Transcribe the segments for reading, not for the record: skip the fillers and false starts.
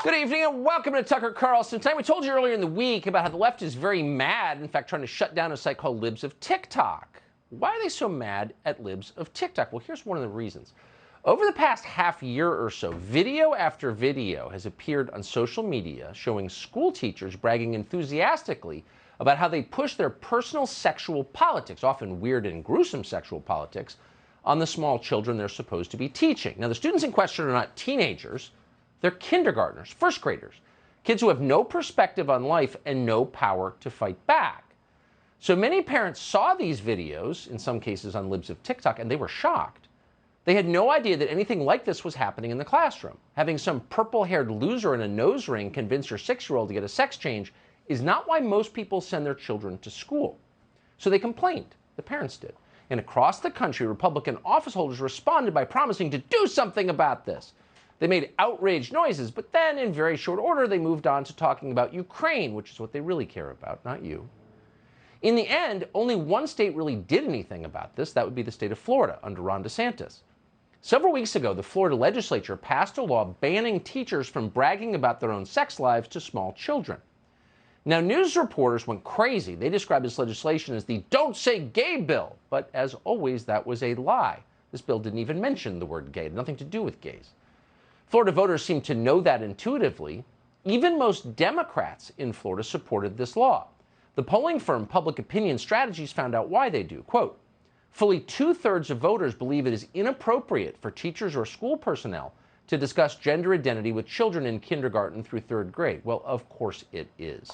Good evening and welcome to Tucker Carlson Tonight. We told you earlier in the week about how the left is very mad, in fact, trying to shut down a site called Libs of TikTok. Why are they so mad at Libs of TikTok? Well, here's one of the reasons. Over the past half year or so, video after video has appeared on social media showing school teachers bragging enthusiastically about how they push their personal sexual politics, often weird and gruesome sexual politics, on the small children they're supposed to be teaching. Now, the students in question are not teenagers. They're kindergartners, first graders, kids who have no perspective on life and no power to fight back. So many parents saw these videos, in some cases on Libs of TikTok, and they were shocked. They had no idea that anything like this was happening in the classroom. Having some purple-haired loser in a nose ring convince your 6-year-old to get a sex change is not why most people send their children to school. So they complained. The parents did. And across the country, Republican office holders responded by promising to do something about this. They made outraged noises, but then in very short order, they moved on to talking about Ukraine, which is what they really care about, not you. In the end, only one state really did anything about this. That would be the state of Florida under Ron DeSantis. Several weeks ago, the Florida legislature passed a law banning teachers from bragging about their own sex lives to small children. Now, news reporters went crazy. They described this legislation as the Don't Say Gay bill. But as always, that was a lie. This bill didn't even mention the word gay. It had nothing to do with gays. Florida voters seem to know that intuitively. Even most Democrats in Florida supported this law. The polling firm Public Opinion Strategies found out why they do. Quote, fully 2/3 of voters believe it is inappropriate for teachers or school personnel to discuss gender identity with children in kindergarten through 3rd grade. Well, of course it is.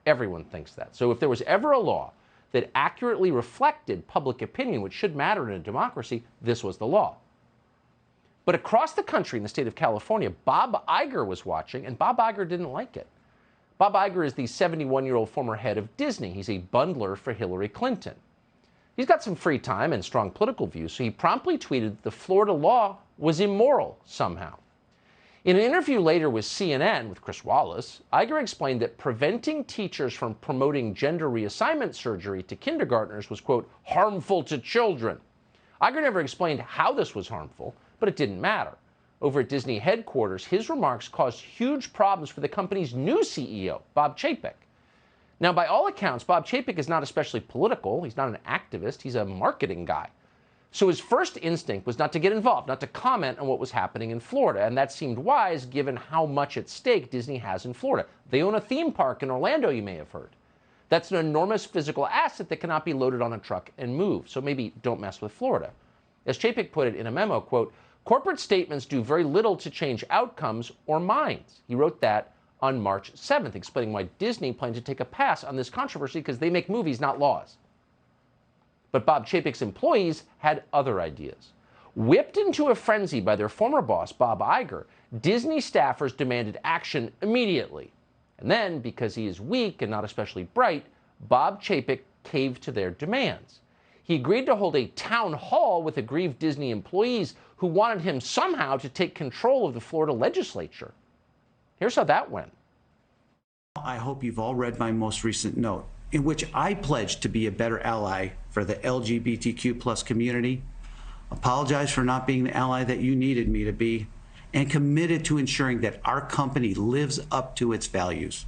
Everyone thinks that. So if there was ever a law that accurately reflected public opinion, which should matter in a democracy, this was the law. But across the country, in the state of California, Bob Iger was watching, and Bob Iger didn't like it. Bob Iger is the 71-year-old former head of Disney. He's a bundler for Hillary Clinton. He's got some free time and strong political views, so he promptly tweeted that the Florida law was immoral somehow. In an interview later with CNN with Chris Wallace, Iger explained that preventing teachers from promoting gender reassignment surgery to kindergartners was, quote, harmful to children. Iger never explained how this was harmful, but it didn't matter. Over at Disney headquarters, his remarks caused huge problems for the company's new CEO, Bob Chapek. Now, by all accounts, Bob Chapek is not especially political. He's not an activist. He's a marketing guy. So his first instinct was not to get involved, not to comment on what was happening in Florida. And that seemed wise given how much at stake Disney has in Florida. They own a theme park in Orlando, you may have heard. That's an enormous physical asset that cannot be loaded on a truck and moved. So maybe don't mess with Florida. As Chapek put it in a memo, quote, corporate statements do very little to change outcomes or minds. He wrote that on March 7th, explaining why Disney planned to take a pass on this controversy because they make movies, not laws. But Bob Chapek's employees had other ideas. Whipped into a frenzy by their former boss, Bob Iger, Disney staffers demanded action immediately. And then, because he is weak and not especially bright, Bob Chapek caved to their demands. He agreed to hold a town hall with aggrieved Disney employees who wanted him somehow to take control of the Florida legislature. Here's how that went. I hope you've all read my most recent note, in which I pledged to be a better ally for the LGBTQ+ community, apologize for not being the ally that you needed me to be, and committed to ensuring that our company lives up to its values.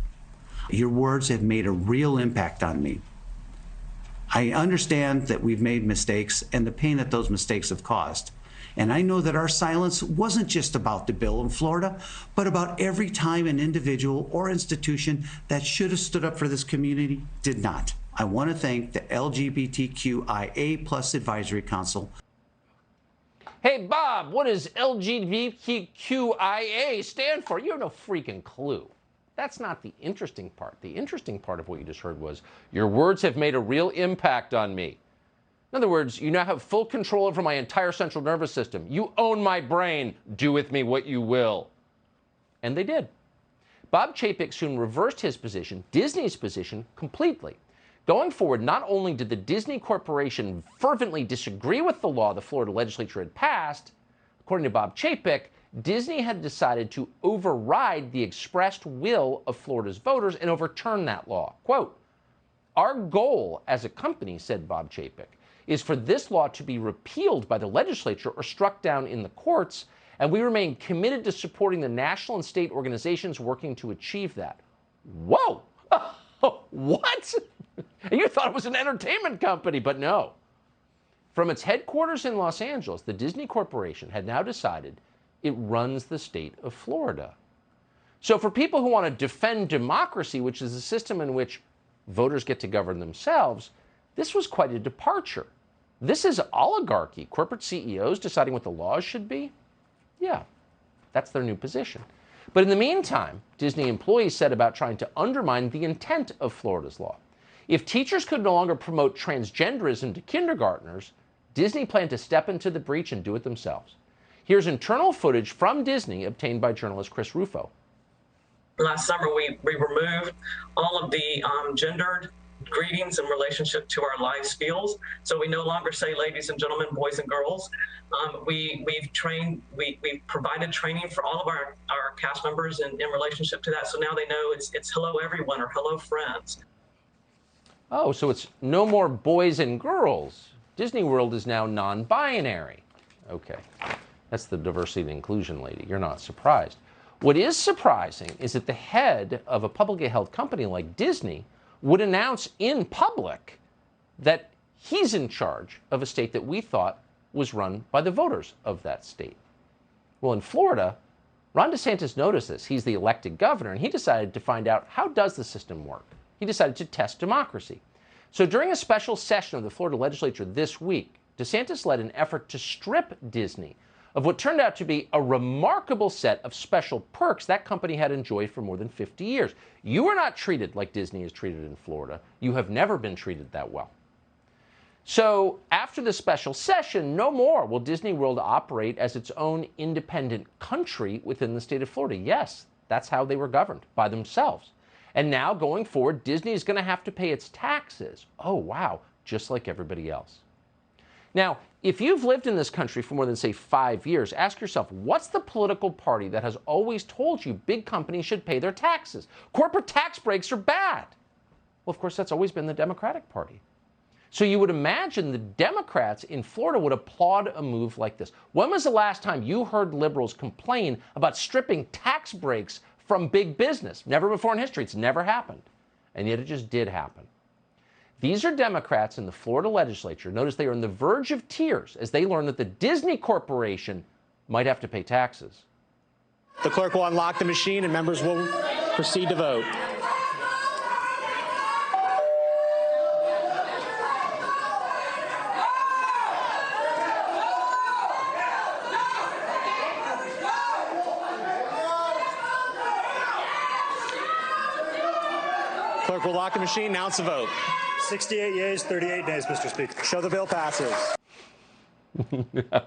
Your words have made a real impact on me. I understand that we've made mistakes and the pain that those mistakes have caused. And I know that our silence wasn't just about the bill in Florida, but about every time an individual or institution that should have stood up for this community did not. I want to thank the LGBTQIA+ Advisory Council. Hey, Bob, what does LGBTQIA stand for? You have no freaking clue. That's not the interesting part. The interesting part of what you just heard was, your words have made a real impact on me. In other words, you now have full control over my entire central nervous system. You own my brain. Do with me what you will. And they did. Bob Chapek soon reversed his position, Disney's position, completely. Going forward, not only did the Disney Corporation fervently disagree with the law the Florida legislature had passed, according to Bob Chapek, Disney had decided to override the expressed will of Florida's voters and overturn that law. Quote, our goal as a company, said Bob Chapek, is for this law to be repealed by the legislature or struck down in the courts and we remain committed to supporting the national and state organizations working to achieve that. Whoa! What? You thought it was an entertainment company, but no. From its headquarters in Los Angeles, the Disney Corporation had now decided it runs the state of Florida. So for people who want to defend democracy, which is a system in which voters get to govern themselves, this was quite a departure. This is oligarchy, corporate CEOs deciding what the laws should be. Yeah, that's their new position. But in the meantime, Disney employees set about trying to undermine the intent of Florida's law. If teachers could no longer promote transgenderism to kindergartners, Disney planned to step into the breach and do it themselves. Here's internal footage from Disney obtained by journalist Chris Rufo. Last summer, we removed all of the gendered greetings in relationship to our live spiels. So we no longer say ladies and gentlemen, boys and girls. We've provided training for all of our cast members in relationship to that. So now they know it's hello everyone or hello friends. Oh, so it's no more boys and girls. Disney World is now non-binary. Okay, that's the diversity and inclusion lady. You're not surprised. What is surprising is that the head of a publicly held company like Disney would announce in public that he's in charge of a state that we thought was run by the voters of that state. Well, in Florida, Ron DeSantis noticed this. He's the elected governor, and he decided to find out, how does the system work? He decided to test democracy. So during a special session of the Florida legislature this week, DeSantis led an effort to strip Disney of what turned out to be a remarkable set of special perks that company had enjoyed for more than 50 years. You are not treated like Disney is treated in Florida. You have never been treated that well. So after the special session, no more will Disney World operate as its own independent country within the state of Florida. Yes, that's how they were governed, by themselves. And now, going forward, Disney is going to have to pay its taxes. Oh, wow, just like everybody else. Now, if you've lived in this country for more than, say, 5 years, ask yourself, what's the political party that has always told you big companies should pay their taxes? Corporate tax breaks are bad. Well, of course, that's always been the Democratic Party. So you would imagine the Democrats in Florida would applaud a move like this. When was the last time you heard liberals complain about stripping tax breaks from big business? Never before in history. It's never happened. And yet it just did happen. These are Democrats in the Florida legislature. Notice they are on the verge of tears as they learn that the Disney Corporation might have to pay taxes. The clerk will unlock the machine and members will proceed to vote. Clerk will lock the machine, announce the vote. 68 yeas, 38 nays, Mr. Speaker. Show the bill passes. No.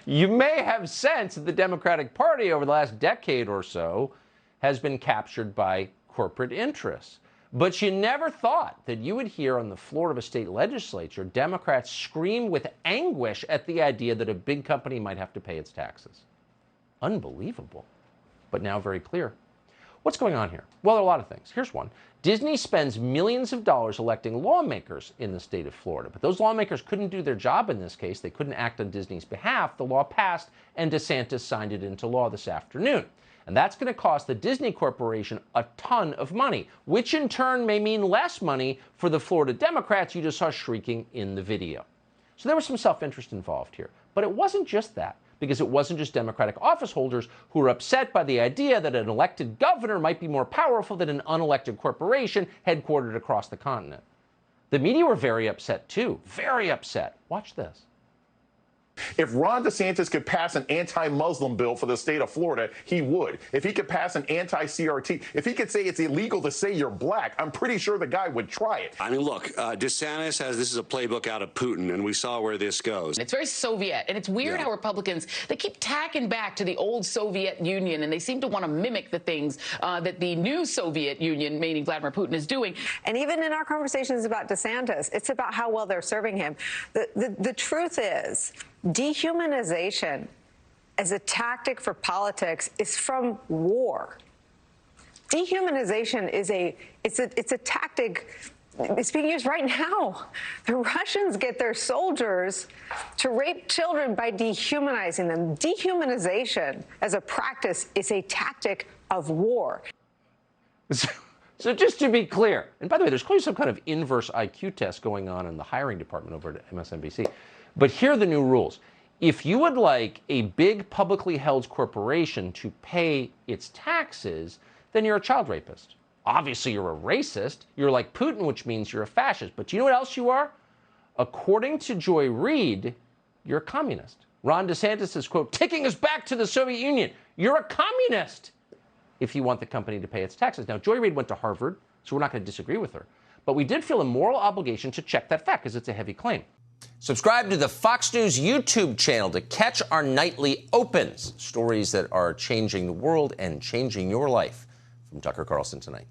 You may have sensed that the Democratic Party over the last decade or so has been captured by corporate interests. But you never thought that you would hear on the floor of a state legislature Democrats scream with anguish at the idea that a big company might have to pay its taxes. Unbelievable, but now very clear. What's going on here? Well, there are a lot of things. Here's one. Disney spends millions of dollars electing lawmakers in the state of Florida, but those lawmakers couldn't do their job in this case. They couldn't act on Disney's behalf. The law passed, and DeSantis signed it into law this afternoon. And that's going to cost the Disney Corporation a ton of money, which in turn may mean less money for the Florida Democrats you just saw shrieking in the video. So there was some self-interest involved here. But it wasn't just that, because it wasn't just Democratic office holders who were upset by the idea that an elected governor might be more powerful than an unelected corporation headquartered across the continent. The media were very upset too, very upset. Watch this. If Ron DeSantis could pass an anti-Muslim bill for the state of Florida, he would. If he could pass an anti-CRT, if he could say it's illegal to say you're black, I'm pretty sure the guy would try it. I mean, look, DeSantis this is a playbook out of Putin, and we saw where this goes. It's very Soviet, and it's weird how Republicans, they keep tacking back to the old Soviet Union, and they seem to want to mimic the things that the new Soviet Union, meaning Vladimir Putin, is doing. And even in our conversations about DeSantis, it's about how well they're serving him. The truth is, dehumanization as a tactic for politics is from war. Dehumanization is it's a tactic It's being used right now. The Russians get their soldiers to rape children by dehumanizing them. Dehumanization as a practice is a tactic of war. So just to be clear, and by the way, there's clearly some kind of inverse IQ test going on in the hiring department over at MSNBC. But here are the new rules. If you would like a big publicly held corporation to pay its taxes, then you're a child rapist. Obviously, you're a racist. You're like Putin, which means you're a fascist. But do you know what else you are? According to Joy Reid, you're a communist. Ron DeSantis is, quote, taking us back to the Soviet Union. You're a communist if you want the company to pay its taxes. Now, Joy Reid went to Harvard, so we're not going to disagree with her. But we did feel a moral obligation to check that fact because it's a heavy claim. Subscribe to the Fox News YouTube channel to catch our nightly opens, stories that are changing the world and changing your life. From Tucker Carlson Tonight.